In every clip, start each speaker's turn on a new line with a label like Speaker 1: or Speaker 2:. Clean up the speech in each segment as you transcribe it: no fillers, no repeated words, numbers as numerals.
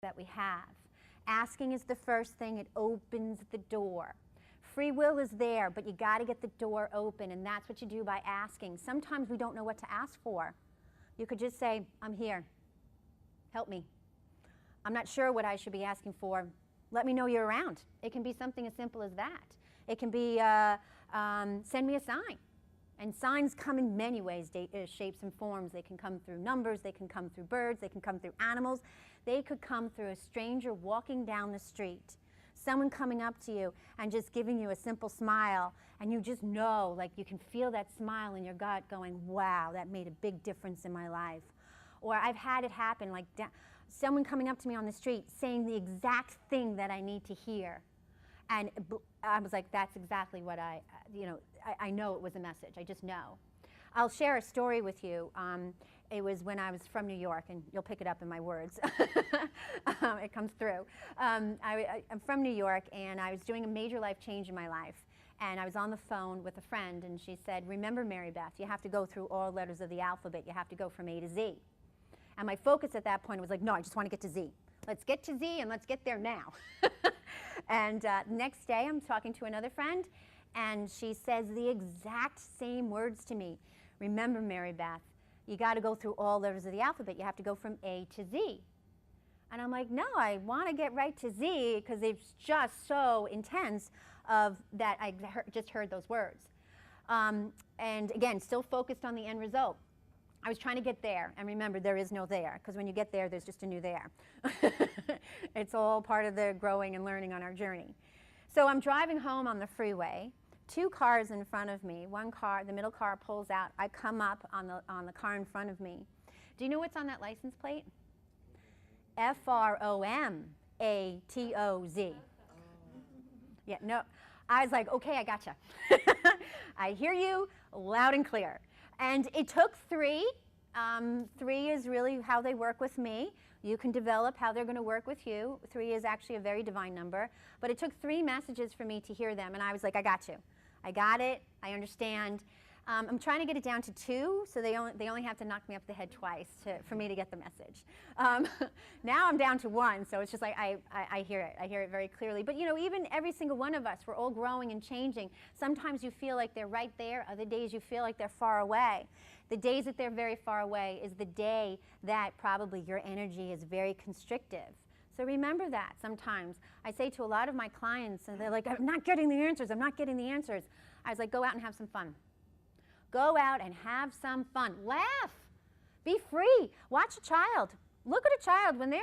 Speaker 1: that we have. Asking is the first thing. It opens the door. Free will is there, but you got to get the door open, and that's what you do by asking. Sometimes we don't know what to ask for. You could just say, I'm here. Help me. I'm not sure what I should be asking for. Let me know you're around. It can be something as simple as that. It can be, send me a sign. And signs come in many ways, shapes and forms. They can come through numbers, they can come through birds, they can come through animals. They could come through a stranger walking down the street, someone coming up to you and just giving you a simple smile, and you just know, like you can feel that smile in your gut going, wow, that made a big difference in my life. Or I've had it happen, like someone coming up to me on the street saying the exact thing that I need to hear. And I was like, that's exactly what I know it was a message. I just know. I'll share a story with you. It was when I was from New York, and you'll pick it up in my words. It comes through. I'm from New York, and I was doing a major life change in my life. And I was on the phone with a friend, and she said, remember, Mary Beth, you have to go through all letters of the alphabet. You have to go from A to Z. And my focus at that point was like, no, I just want to get to Z. Let's get to Z, and let's get there now. And next day, I'm talking to another friend, and she says the exact same words to me. Remember, Mary Beth, you got to go through all letters of the alphabet. You have to go from A to Z. And I'm like, no, I want to get right to Z because it's just so intense that I just heard those words. And again, still focused on the end result. I was trying to get there, and remember, there is no there, because when you get there, there's just a new there. It's all part of the growing and learning on our journey. So I'm driving home on the freeway, 2 cars in front of me. One car, the middle car pulls out. I come up on the car in front of me. Do you know what's on that license plate? F-R-O-M-A-T-O-Z. Yeah, no. I was like, okay, I gotcha. I hear you loud and clear. And it took 3. 3 is really how they work with me. You can develop how they're going to work with you. 3 is actually a very divine number. But it took 3 messages for me to hear them. And I was like, I got you. I got it. I understand. I'm trying to get it down to 2, so they only have to knock me up the head twice for me to get the message. Now I'm down to 1, so it's just like I hear it. I hear it very clearly. But you know, even every single one of us, we're all growing and changing. Sometimes you feel like they're right there. Other days you feel like they're far away. The days that they're very far away is the day that probably your energy is very constrictive. So remember that sometimes. I say to a lot of my clients, and they're like, I'm not getting the answers. I'm not getting the answers. I was like, go out and have some fun. Go out and have some fun. Laugh. Be free. Watch a child. Look at a child when they're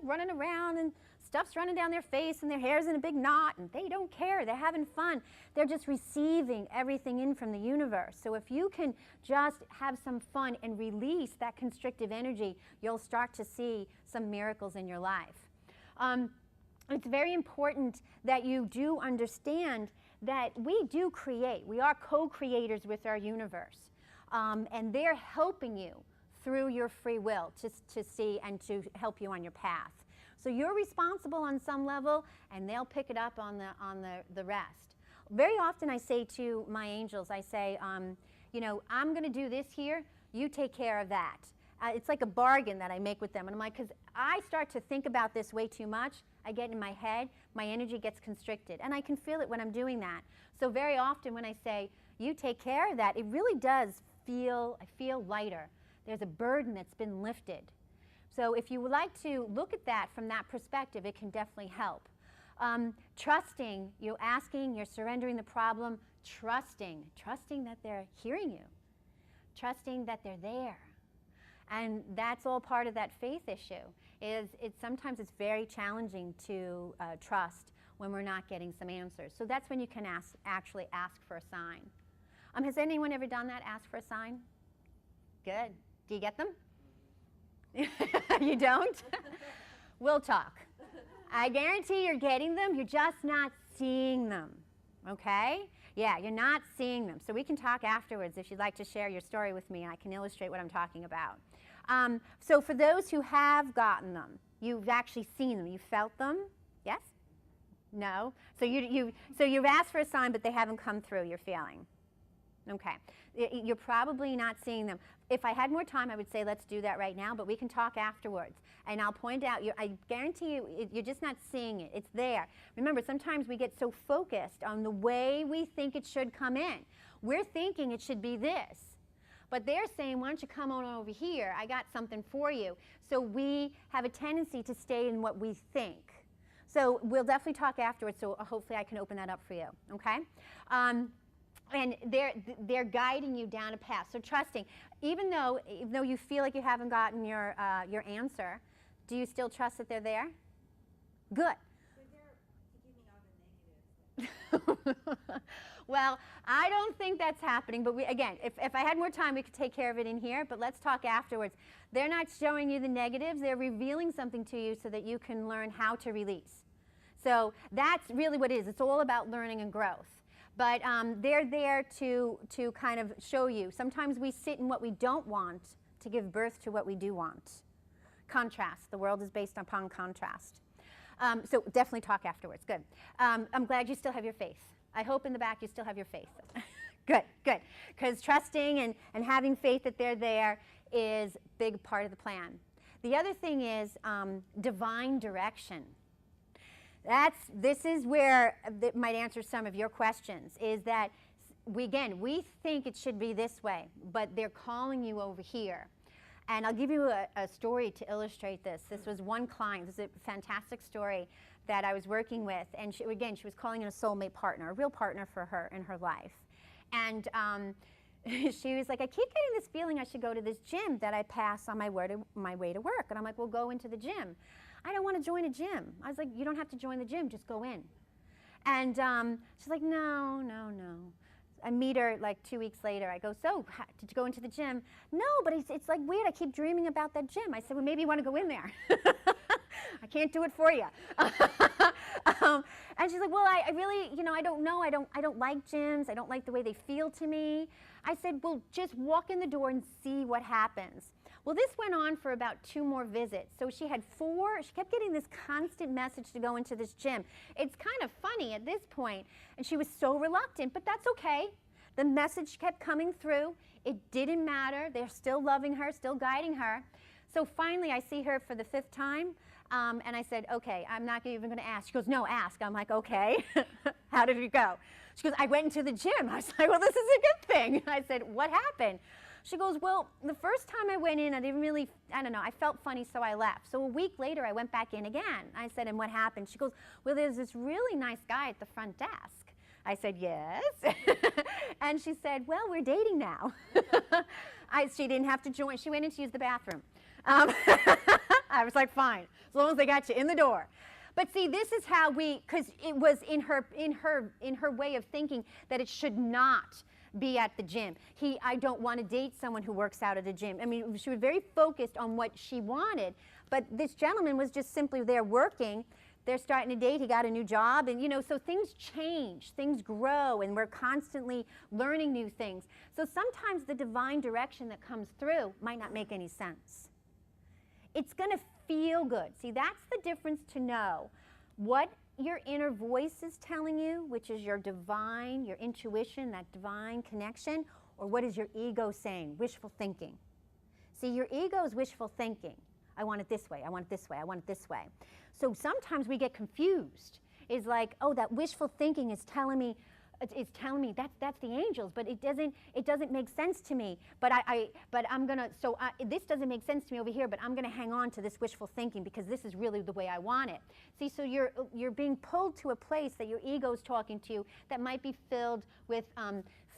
Speaker 1: running around and stuff's running down their face and their hair's in a big knot and they don't care. They're having fun. They're just receiving everything in from the universe. So if you can just have some fun and release that constrictive energy, you'll start to see some miracles in your life. It's very important that you do understand that we do create. We are co-creators with our universe. And they're helping you through your free will to see and to help you on your path. So you're responsible on some level, and they'll pick it up on the rest. Very often I say to my angels, I say, you know, I'm going to do this here. You take care of that. It's like a bargain that I make with them. And I'm like, because I start to think about this way too much, I get in my head, my energy gets constricted. And I can feel it when I'm doing that. So very often when I say, you take care of that, it really does feel, I feel lighter. There's a burden that's been lifted. So if you would like to look at that from that perspective, it can definitely help. Trusting, you're asking, you're surrendering the problem, trusting that they're hearing you, trusting that they're there. And that's all part of that faith issue. Sometimes it's very challenging to trust when we're not getting some answers. So that's when you can actually ask for a sign. Has anyone ever done that, ask for a sign? Good. Do you get them? You don't? We'll talk. I guarantee you're getting them, you're just not seeing them, okay? Yeah, you're not seeing them. So we can talk afterwards if you'd like to share your story with me, and I can illustrate what I'm talking about. So for those who have gotten them, you've actually seen them, you felt them, yes? No? So you've asked for a sign, but they haven't come through, you're feeling. Okay. You're probably not seeing them. if I had more time, I would say let's do that right now, but we can talk afterwards. And I'll point out, I guarantee you, you're just not seeing it. It's there. Remember, sometimes we get so focused on the way we think it should come in. We're thinking it should be this. But they're saying, why don't you come on over here? I got something for you. So we have a tendency to stay in what we think. So we'll definitely talk afterwards, so hopefully I can open that up for you, okay? And they're guiding you down a path. So trusting, even though you feel like you haven't gotten your answer, do you still trust that they're there? Good.
Speaker 2: They're there to give me all the negatives.
Speaker 1: Well, I don't think that's happening, but again, if I had more time, we could take care of it in here, but let's talk afterwards. They're not showing you the negatives, they're revealing something to you so that you can learn how to release. So that's really what it is. It's all about learning and growth. But they're there to kind of show you. Sometimes we sit in what we don't want to give birth to what we do want. Contrast. The world is based upon contrast. So definitely talk afterwards. Good. I'm glad you still have your faith. I hope in the back you still have your faith. Good, good. Because trusting and having faith that they're there is a big part of the plan. The other thing is divine direction. This is where that might answer some of your questions, is that we think it should be this way, but they're calling you over here. And I'll give you a story to illustrate this. This was one client. This is a fantastic story that I was working with. And she was calling in a soulmate partner, a real partner for her in her life. And she was like, I keep getting this feeling I should go to this gym that I pass on my way to work. And I'm like, well, go into the gym. I don't want to join a gym. I was like, you don't have to join the gym, just go in. And she's like, no. I meet her like 2 weeks later. I go, so did you go into the gym? No, but it's like weird. I keep dreaming about that gym. I said, well, maybe you want to go in there. I can't do it for you. And she's like, well, I really, I don't know. I don't like gyms. I don't like the way they feel to me. I said, well, just walk in the door and see what happens. Well, this went on for about 2 more visits. So she had 4, she kept getting this constant message to go into this gym. It's kind of funny at this point, and she was so reluctant, but that's okay. The message kept coming through. It didn't matter. They're still loving her, still guiding her. So finally, I see her for the 5th time, and I said, okay, I'm not even going to ask. She goes, no, ask. I'm like, okay. How did it go? She goes, I went into the gym. I was like, well, this is a good thing. I said, what happened? She goes, well, the first time I went in, I didn't really, I don't know, I felt funny, so I left. So a week later, I went back in again. I said, and what happened? She goes, well, there's this really nice guy at the front desk. I said, yes. And she said, well, we're dating now. She didn't have to join. She went in to use the bathroom. I was like, fine, as long as they got you in the door. But see, this is how because it was in her way of thinking that it should not be at the gym. I don't want to date someone who works out at a gym. I mean, she was very focused on what she wanted, but this gentleman was just simply there working. They're starting to date, he got a new job, and so things change, things grow, and we're constantly learning new things. So sometimes the divine direction that comes through might not make any sense. It's going to feel good. See, that's the difference to know what your inner voice is telling you, which is your divine, your intuition, that divine connection, or what is your ego saying, wishful thinking. See, your ego is wishful thinking. I want it this way, I want it this way, I want it this way. So sometimes we get confused. It's like, oh, that wishful thinking is telling me that's the angels, but it doesn't make sense to me. But this doesn't make sense to me over here, but I'm gonna hang on to this wishful thinking because this is really the way I want it. See, so you're being pulled to a place that your ego's talking to you that might be filled with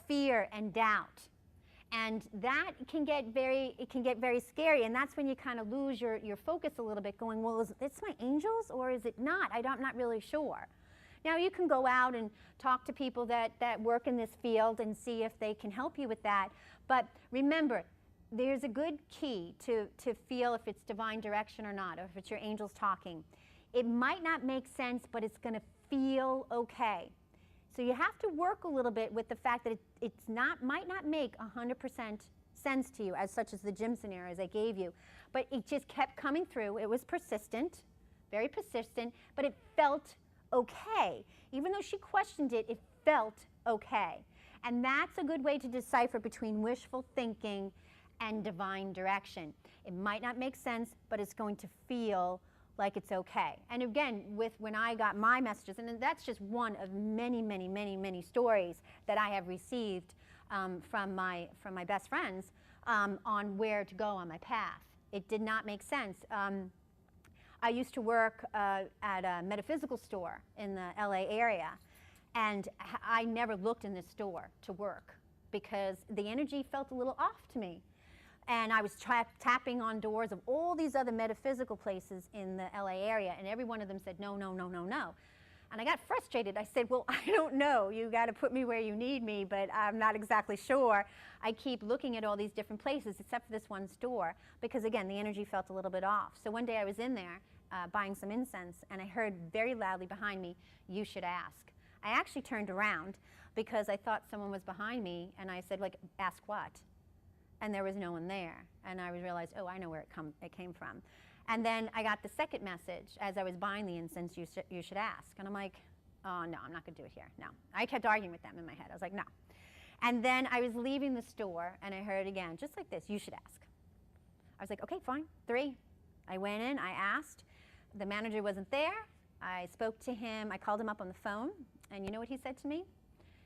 Speaker 1: fear and doubt. And that can get very scary, and that's when you kind of lose your focus a little bit, going, well, is this my angels or is it not? I'm not really sure. Now, you can go out and talk to people that work in this field and see if they can help you with that. But remember, there's a good key to feel if it's divine direction or not, or if it's your angels talking. It might not make sense, but it's going to feel okay. So you have to work a little bit with the fact that it might not make 100% sense to you, as such as the gym scenarios I gave you. But it just kept coming through. It was persistent, very persistent, but it felt okay. Even though she questioned it, it felt okay. And that's a good way to decipher between wishful thinking and divine direction. It might not make sense, but it's going to feel like it's okay. And again, when I got my messages, and that's just one of many, many, many, many stories that I have received from my best friends on where to go on my path. It did not make sense. I used to work at a metaphysical store in the LA area, and I never looked in this store to work because the energy felt a little off to me. And I was tapping on doors of all these other metaphysical places in the LA area, and every one of them said, no, no, no, no, no. And I got frustrated. I said, well, I don't know. You got to put me where you need me, but I'm not exactly sure. I keep looking at all these different places except for this one store because, again, the energy felt a little bit off. So one day I was in there buying some incense, and I heard very loudly behind me, you should ask. I actually turned around because I thought someone was behind me, and I said, like, ask what? And there was no one there. And I realized, oh, I know where it came from. And then I got the second message as I was buying the incense, you should ask. And I'm like, oh, no, I'm not going to do it here. No. I kept arguing with them in my head. I was like, no. And then I was leaving the store, and I heard again, just like this, you should ask. I was like, okay, fine, 3. I went in, I asked. The manager wasn't there. I spoke to him. I called him up on the phone. And you know what he said to me?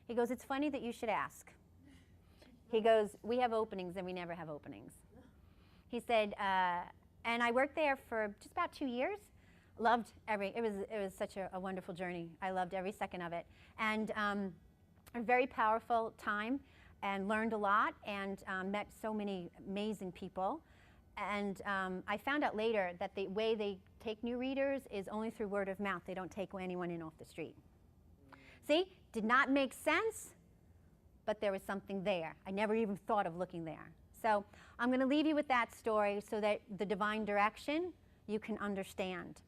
Speaker 1: He goes, it's funny that you should ask. He goes, we have openings and we never have openings. He said, and I worked there for just about 2 years. Loved it was such a wonderful journey. I loved every second of it. And a very powerful time, and learned a lot, and met so many amazing people. And I found out later that the way they take new readers is only through word of mouth. They don't take anyone in off the street. See, did not make sense, but there was something there. I never even thought of looking there. So I'm going to leave you with that story so that the divine direction you can understand.